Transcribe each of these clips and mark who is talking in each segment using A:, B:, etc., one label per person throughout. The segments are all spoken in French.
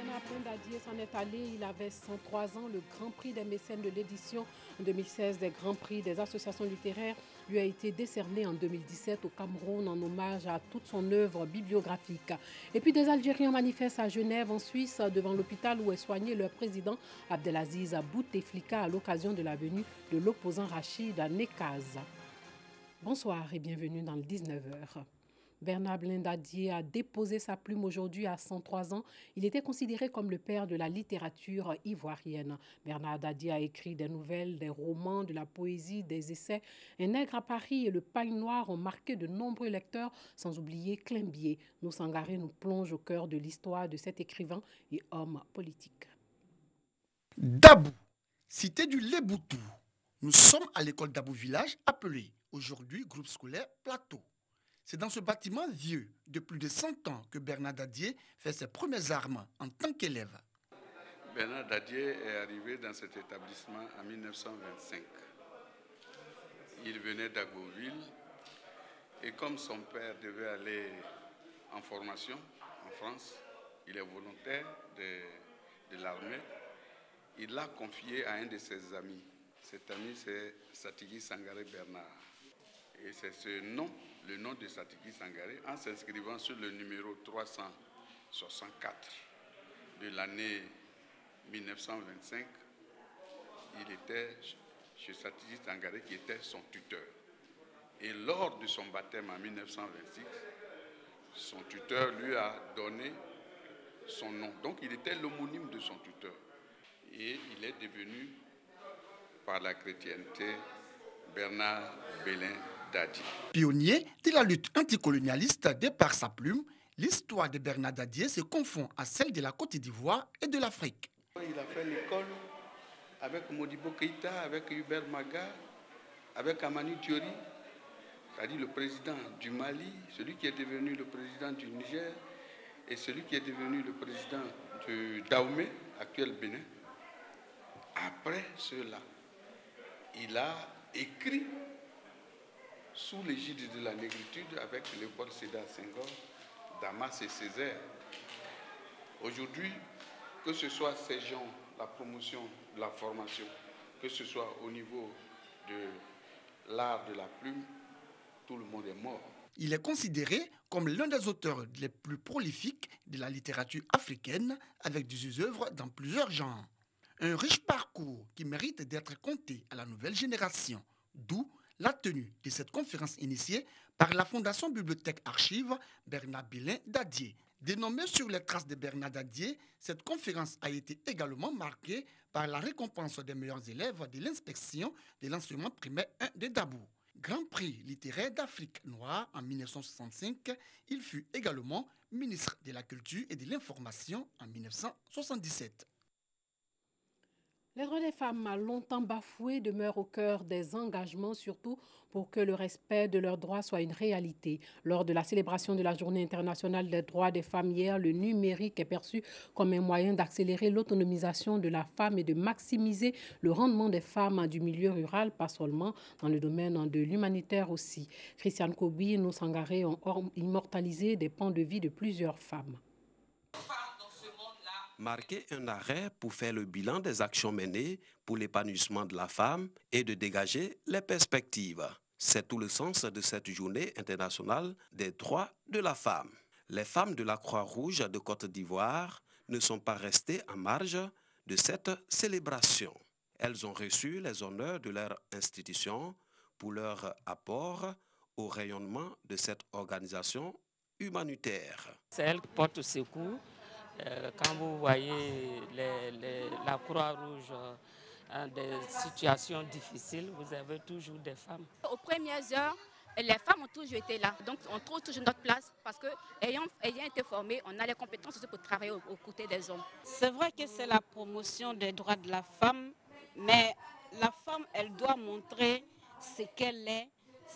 A: Bernard Dadier s'en est allé. Il avait 103 ans. Le Grand Prix des mécènes de l'édition 2016 des Grands Prix des associations littéraires lui a été décerné en 2017 au Cameroun en hommage à toute son œuvre bibliographique. Et puis des Algériens manifestent à Genève, en Suisse, devant l'hôpital où est soigné leur président Abdelaziz Bouteflika à l'occasion de la venue de l'opposant Rachid Nekaz. Bonsoir et bienvenue dans le 19h. Bernard Dadier a déposé sa plume aujourd'hui à 103 ans. Il était considéré comme le père de la littérature ivoirienne. Bernard Dadier a écrit des nouvelles, des romans, de la poésie, des essais. Un nègre à Paris et Le Pagne Noir ont marqué de nombreux lecteurs, sans oublier Climbié. Nous Sangaré nous plonge au cœur de l'histoire de cet écrivain et homme politique.
B: Dabou, cité du Léboutou. Nous sommes à l'école Dabou Village, appelée aujourd'hui groupe scolaire Plateau. C'est dans ce bâtiment vieux de plus de 100 ans que Bernard Dadier fait ses premières armes en tant qu'élève.
C: Bernard Dadier est arrivé dans cet établissement en 1925. Il venait d'Agoville et comme son père devait aller en formation en France, il est volontaire de l'armée, il l'a confié à un de ses amis. Cet ami, c'est Satigui Sangaré Bernard. Et c'est ce nom, le nom de Satigui Sangaré, en s'inscrivant sur le numéro 364 de l'année 1925, il était chez Satigui Sangaré qui était son tuteur. Et lors de son baptême en 1926, son tuteur lui a donné son nom. Donc il était l'homonyme de son tuteur. Et il est devenu, par la chrétienté, Bernard Belin Dadier.
B: Pionnier de la lutte anticolonialiste, dès par sa plume, l'histoire de Bernard Dadier se confond à celle de la Côte d'Ivoire et de l'Afrique.
C: Il a fait l'école avec Modibo Keïta, avec Hubert Maga, avec Amani Diori, c'est-à-dire le président du Mali, celui qui est devenu le président du Niger et celui qui est devenu le président du Dahomey, actuel Bénin. Après cela, il a écrit sous l'égide de la négritude avec Léopold Sédar Senghor, Damas et Césaire. Aujourd'hui, que ce soit ces gens, la promotion, la formation, que ce soit au niveau de l'art de la plume, tout le monde est mort.
B: Il est considéré comme l'un des auteurs les plus prolifiques de la littérature africaine, avec des œuvres dans plusieurs genres. Un riche parcours qui mérite d'être compté à la nouvelle génération, d'où la tenue de cette conférence initiée par la Fondation Bibliothèque Archives Bernard Belin Dadier. Dénommée sur les traces de Bernard Dadier, cette conférence a été également marquée par la récompense des meilleurs élèves de l'inspection de l'enseignement primaire 1 de Dabou. Grand prix littéraire d'Afrique noire en 1965, il fut également ministre de la Culture et de l'Information en 1977.
A: Les droits des femmes, longtemps bafoués, demeurent au cœur des engagements, surtout pour que le respect de leurs droits soit une réalité. Lors de la célébration de la Journée internationale des droits des femmes hier, le numérique est perçu comme un moyen d'accélérer l'autonomisation de la femme et de maximiser le rendement des femmes du milieu rural, pas seulement dans le domaine de l'humanitaire aussi. Christiane Kobi et Sangaré ont immortalisé des pans de vie de plusieurs femmes.
D: Marquer un arrêt pour faire le bilan des actions menées pour l'épanouissement de la femme et de dégager les perspectives. C'est tout le sens de cette journée internationale des droits de la femme. Les femmes de la Croix-Rouge de Côte d'Ivoire ne sont pas restées en marge de cette célébration. Elles ont reçu les honneurs de leur institution pour leur apport au rayonnement de cette organisation humanitaire.
E: C'est elle qui porte secours. Quand vous voyez la Croix-Rouge dans des situations difficiles, vous avez toujours des femmes.
F: Aux premières heures, les femmes ont toujours été là. Donc on trouve toujours notre place parce qu'ayant été formées, on a les compétences aussi pour travailler aux côtés des hommes.
G: C'est vrai que c'est la promotion des droits de la femme, mais la femme, elle doit montrer ce qu'elle est,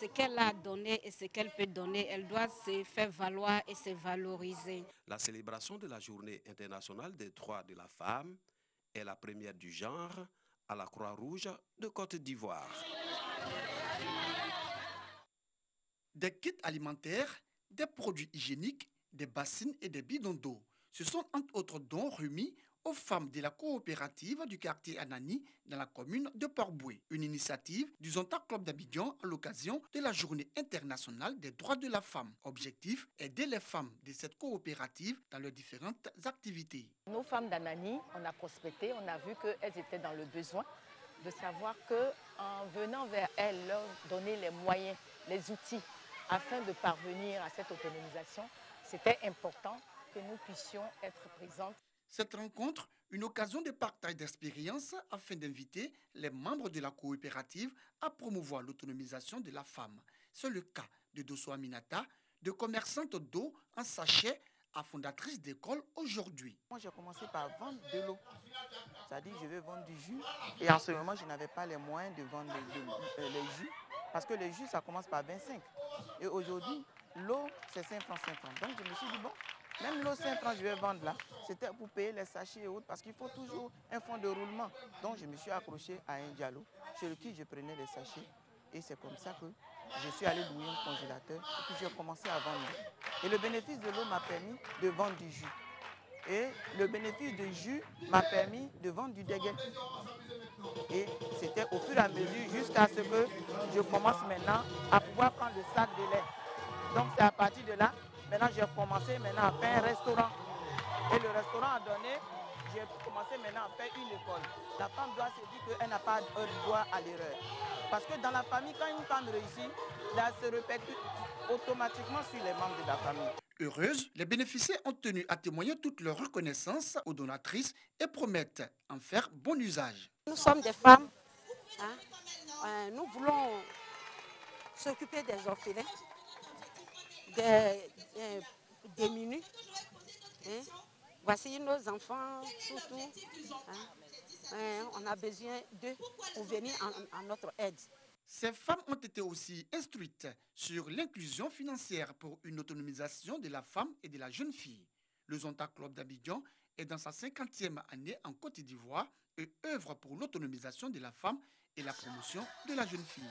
G: ce qu'elle a donné et ce qu'elle peut donner. Elle doit se faire valoir et se valoriser.
D: La célébration de la Journée internationale des droits de la femme est la première du genre à la Croix-Rouge de Côte d'Ivoire.
B: Des kits alimentaires, des produits hygiéniques, des bassines et des bidons d'eau. Ce sont entre autres dons remis aux femmes de la coopérative du quartier Anani dans la commune de Port-Boué. Une initiative du Zonta Club d'Abidjan à l'occasion de la Journée internationale des droits de la femme. Objectif, aider les femmes de cette coopérative dans leurs différentes activités.
H: Nos femmes d'Anani, on a prospecté, on a vu qu'elles étaient dans le besoin de savoir qu'en venant vers elles, leur donner les moyens, les outils afin de parvenir à cette autonomisation, c'était important que nous puissions être présentes.
B: Cette rencontre, une occasion de partage d'expériences afin d'inviter les membres de la coopérative à promouvoir l'autonomisation de la femme. C'est le cas de Dosso Aminata, de commerçante d'eau en sachet à fondatrice d'école aujourd'hui.
I: Moi, j'ai commencé par vendre de l'eau. C'est-à-dire je vais vendre du jus. Et en ce moment, je n'avais pas les moyens de vendre les jus. Parce que les jus, ça commence par 25. Et aujourd'hui, l'eau, c'est 5 francs, 5 francs. Donc, je me suis dit, bon, même l'eau 5 francs, je vais vendre là. C'était pour payer les sachets et autres, parce qu'il faut toujours un fonds de roulement. Donc, je me suis accroché à un dialogue chez lequel je prenais les sachets. Et c'est comme ça que je suis allé louer un congélateur et puis j'ai commencé à vendre. Et le bénéfice de l'eau m'a permis de vendre du jus. Et le bénéfice du jus m'a permis de vendre du déguet. Et c'était au fur et à mesure jusqu'à ce que je commence maintenant à pouvoir prendre le sac de lait. Donc c'est à partir de là, maintenant j'ai commencé à faire un restaurant. Et le restaurant a donné, j'ai commencé maintenant à faire une école. La femme doit se dire qu'elle n'a pas de droit à l'erreur. Parce que dans la famille, quand une femme réussit, ça se répercute automatiquement sur les membres de la famille.
B: Heureuses, les bénéficiaires ont tenu à témoigner toute leur reconnaissance aux donatrices et promettent en faire bon usage.
J: Nous sommes des femmes, nous voulons s'occuper des orphelins, des démunis. Voici nos enfants, surtout. On a besoin d'eux pour venir en notre aide.
B: Ces femmes ont été aussi instruites sur l'inclusion financière pour une autonomisation de la femme et de la jeune fille. Le Zonta Club d'Abidjan est dans sa 50e année en Côte d'Ivoire et œuvre pour l'autonomisation de la femme et la promotion de la jeune fille.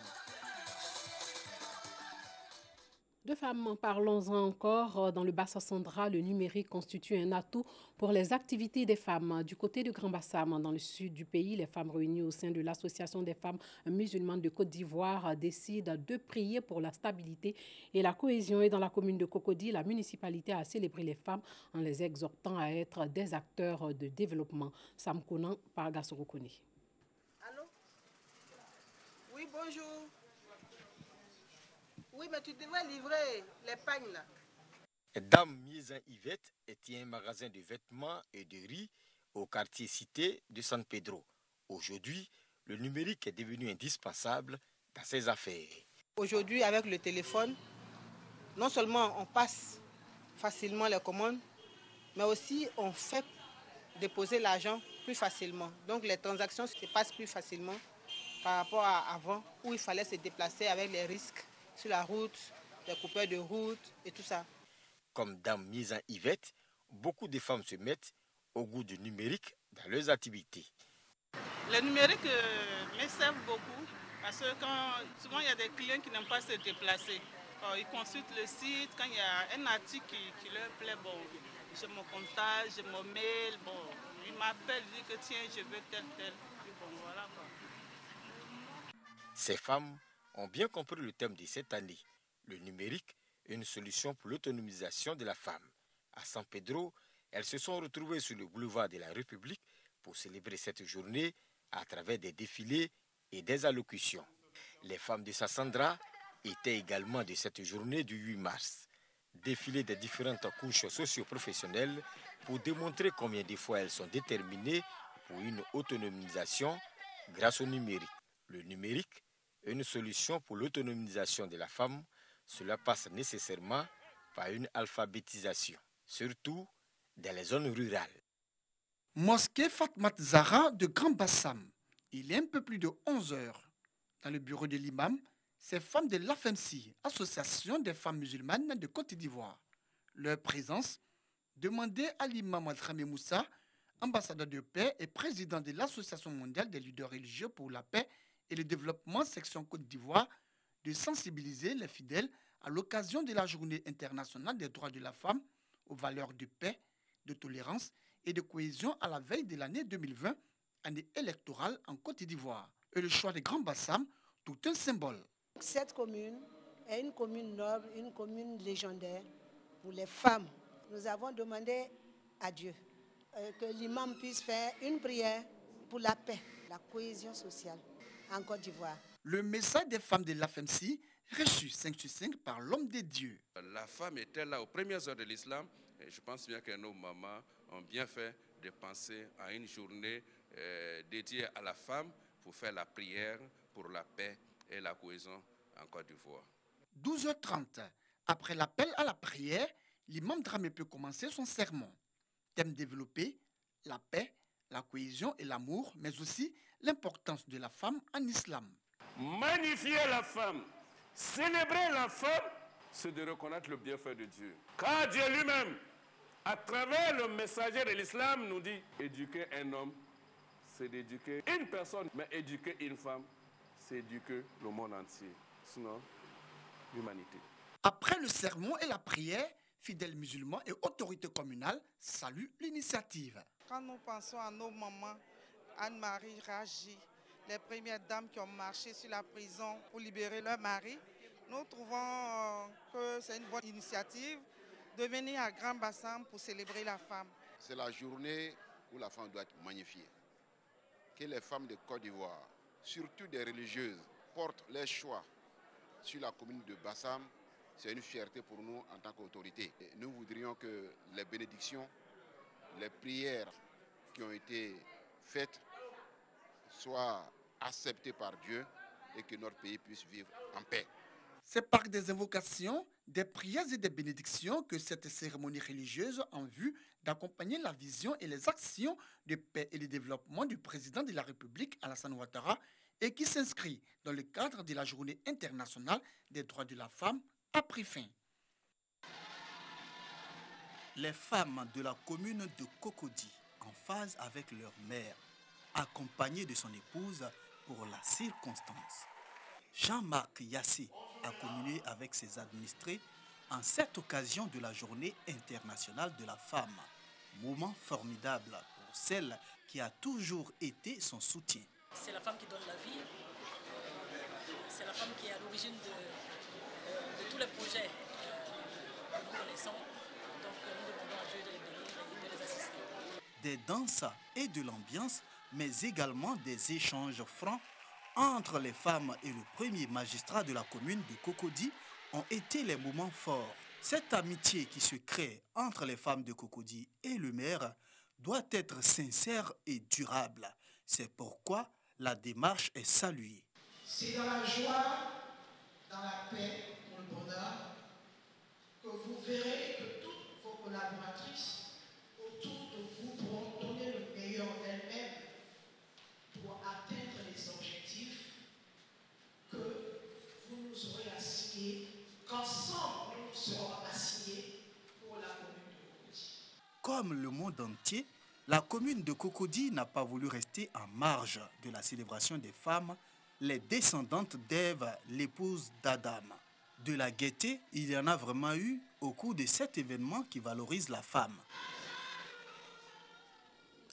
A: De femmes, parlons-en encore. Dans le Bassin Sandra, le numérique constitue un atout pour les activités des femmes. Du côté de Grand Bassam, dans le sud du pays, les femmes réunies au sein de l'Association des femmes musulmanes de Côte d'Ivoire décident de prier pour la stabilité et la cohésion. Et dans la commune de Cocody, la municipalité a célébré les femmes en les exhortant à être des acteurs de développement. Sam Konan par Gassorokone.
K: Allô? Oui, bonjour. Oui, mais tu devrais livrer les pagnes là.
L: Dame Miezan Yvette tient un magasin de vêtements et de riz au quartier cité de San Pedro. Aujourd'hui, le numérique est devenu indispensable dans ses affaires.
K: Aujourd'hui, avec le téléphone, non seulement on passe facilement les commandes, mais aussi on fait déposer l'argent plus facilement. Donc les transactions se passent plus facilement par rapport à avant, où il fallait se déplacer avec les risques sur la route, les coupeurs de route et tout ça.
L: Comme Dame Miezan Yvette, beaucoup de femmes se mettent au goût du numérique dans leurs activités.
M: Le numérique me sert beaucoup parce que souvent il y a des clients qui n'aiment pas se déplacer. Ils consultent le site, quand il y a un article qui leur plaît, bon, j'ai mon contact, j'ai mon mail, bon, ils m'appellent, ils disent que tiens, je veux tel. Et bon, voilà quoi.
L: Ces femmes ont bien compris le thème de cette année, le numérique, une solution pour l'autonomisation de la femme. À San Pedro, elles se sont retrouvées sur le boulevard de la République pour célébrer cette journée à travers des défilés et des allocutions. Les femmes de Sassandra étaient également de cette journée du 8 mars. Défilé des différentes couches socio-professionnelles pour démontrer combien de fois elles sont déterminées pour une autonomisation grâce au numérique. Le numérique, une solution pour l'autonomisation de la femme, cela passe nécessairement par une alphabétisation, surtout dans les zones rurales.
B: Mosquée Fatmat Zahra de Grand Bassam. Il est un peu plus de 11 heures. Dans le bureau de l'imam, ces femmes de l'AFMC, Association des femmes musulmanes de Côte d'Ivoire. Leur présence demandait à l'imam Al-Khame Moussa, ambassadeur de paix et président de l'Association mondiale des leaders religieux pour la paix et le développement section Côte d'Ivoire, de sensibiliser les fidèles à l'occasion de la Journée internationale des droits de la femme aux valeurs de paix, de tolérance et de cohésion à la veille de l'année 2020, année électorale en Côte d'Ivoire. Et le choix des Grands Bassam, tout un symbole.
N: Cette commune est une commune noble, une commune légendaire pour les femmes. Nous avons demandé à Dieu que l'imam puisse faire une prière pour la paix, la cohésion sociale en Côte d'Ivoire.
B: Le message des femmes de l'AFMC, reçu 5 sur 5 par l'homme de Dieu.
O: La femme était là aux premières heures de l'islam et je pense bien que nos mamans ont bien fait de penser à une journée dédiée à la femme pour faire la prière pour la paix et la cohésion en Côte d'Ivoire.
B: 12h30, après l'appel à la prière, l'imam Dramé peut commencer son sermon. Thème développé, la paix, la cohésion et l'amour, mais aussi l'importance de la femme en islam.
O: Magnifier la femme, célébrer la femme, c'est de reconnaître le bienfait de Dieu. Car Dieu lui-même, à travers le messager de l'islam, nous dit éduquer un homme, c'est d'éduquer une personne, mais éduquer une femme, c'est éduquer le monde entier, sinon l'humanité.
B: Après le sermon et la prière, fidèles musulmans et autorités communales saluent l'initiative.
P: Quand nous pensons à nos mamans, Anne-Marie Raji, les premières dames qui ont marché sur la prison pour libérer leur mari, nous trouvons que c'est une bonne initiative de venir à Grand Bassam pour célébrer la femme.
Q: C'est la journée où la femme doit être magnifiée. Que les femmes de Côte d'Ivoire, surtout des religieuses, portent leurs choix sur la commune de Bassam, c'est une fierté pour nous en tant qu'autorité. Nous voudrions que les bénédictions, les prières qui ont été faites soient acceptées par Dieu et que notre pays puisse vivre en paix.
B: C'est par des invocations, des prières et des bénédictions que cette cérémonie religieuse en vue d'accompagner la vision et les actions de paix et de développement du président de la République, Alassane Ouattara, et qui s'inscrit dans le cadre de la Journée internationale des droits de la femme, a pris fin.
R: Les femmes de la commune de Cocody, en phase avec leur mère, accompagnées de son épouse pour la circonstance. Jean-Marc Yassé a communié avec ses administrés en cette occasion de la Journée internationale de la femme. Moment formidable pour celle qui a toujours été son soutien.
S: C'est la femme qui donne la vie, c'est la femme qui est à l'origine de tous les projets que nous connaissons. Donc nous demandons à Dieu de les bénir et de les assister.
R: Des danses et de l'ambiance, mais également des échanges francs entre les femmes et le premier magistrat de la commune de Cocody ont été les moments forts. Cette amitié qui se crée entre les femmes de Cocody et le maire doit être sincère et durable. C'est pourquoi la démarche est saluée.
T: C'est dans la joie, dans la paix, pour le bonheur, que vous verrez que toutes vos collaboratrices autour de vous pourront donner le meilleur d'elles-mêmes pour atteindre les objectifs que vous nous aurez assignés, qu'ensemble nous serons assignés pour la commune de Cocody.
R: Comme le monde entier, la commune de Cocody n'a pas voulu rester en marge de la célébration des femmes, les descendantes d'Ève, l'épouse d'Adam. De la gaieté, il y en a vraiment eu au cours de cet événement qui valorise la femme.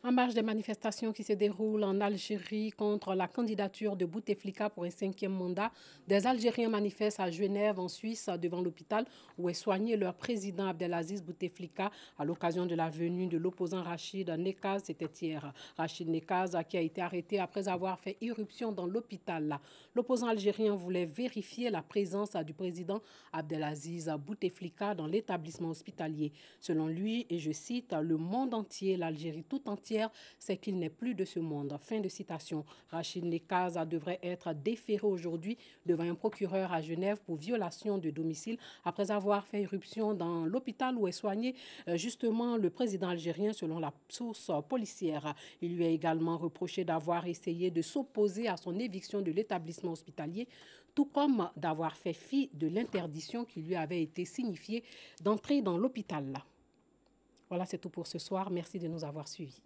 A: En marge des manifestations qui se déroulent en Algérie contre la candidature de Bouteflika pour un 5e mandat, des Algériens manifestent à Genève, en Suisse, devant l'hôpital où est soigné leur président Abdelaziz Bouteflika à l'occasion de la venue de l'opposant Rachid Nekaz. C'était hier. Rachid Nekaz qui a été arrêté après avoir fait irruption dans l'hôpital. L'opposant algérien voulait vérifier la présence du président Abdelaziz Bouteflika dans l'établissement hospitalier. Selon lui, et je cite, « Le monde entier, l'Algérie tout entière, c'est qu'il n'est plus de ce monde. » Fin de citation. Rachid Nekaz devrait être déféré aujourd'hui devant un procureur à Genève pour violation de domicile après avoir fait irruption dans l'hôpital où est soigné justement le président algérien selon la source policière. Il lui a également reproché d'avoir essayé de s'opposer à son éviction de l'établissement hospitalier, tout comme d'avoir fait fi de l'interdiction qui lui avait été signifiée d'entrer dans l'hôpital. Voilà, c'est tout pour ce soir. Merci de nous avoir suivis.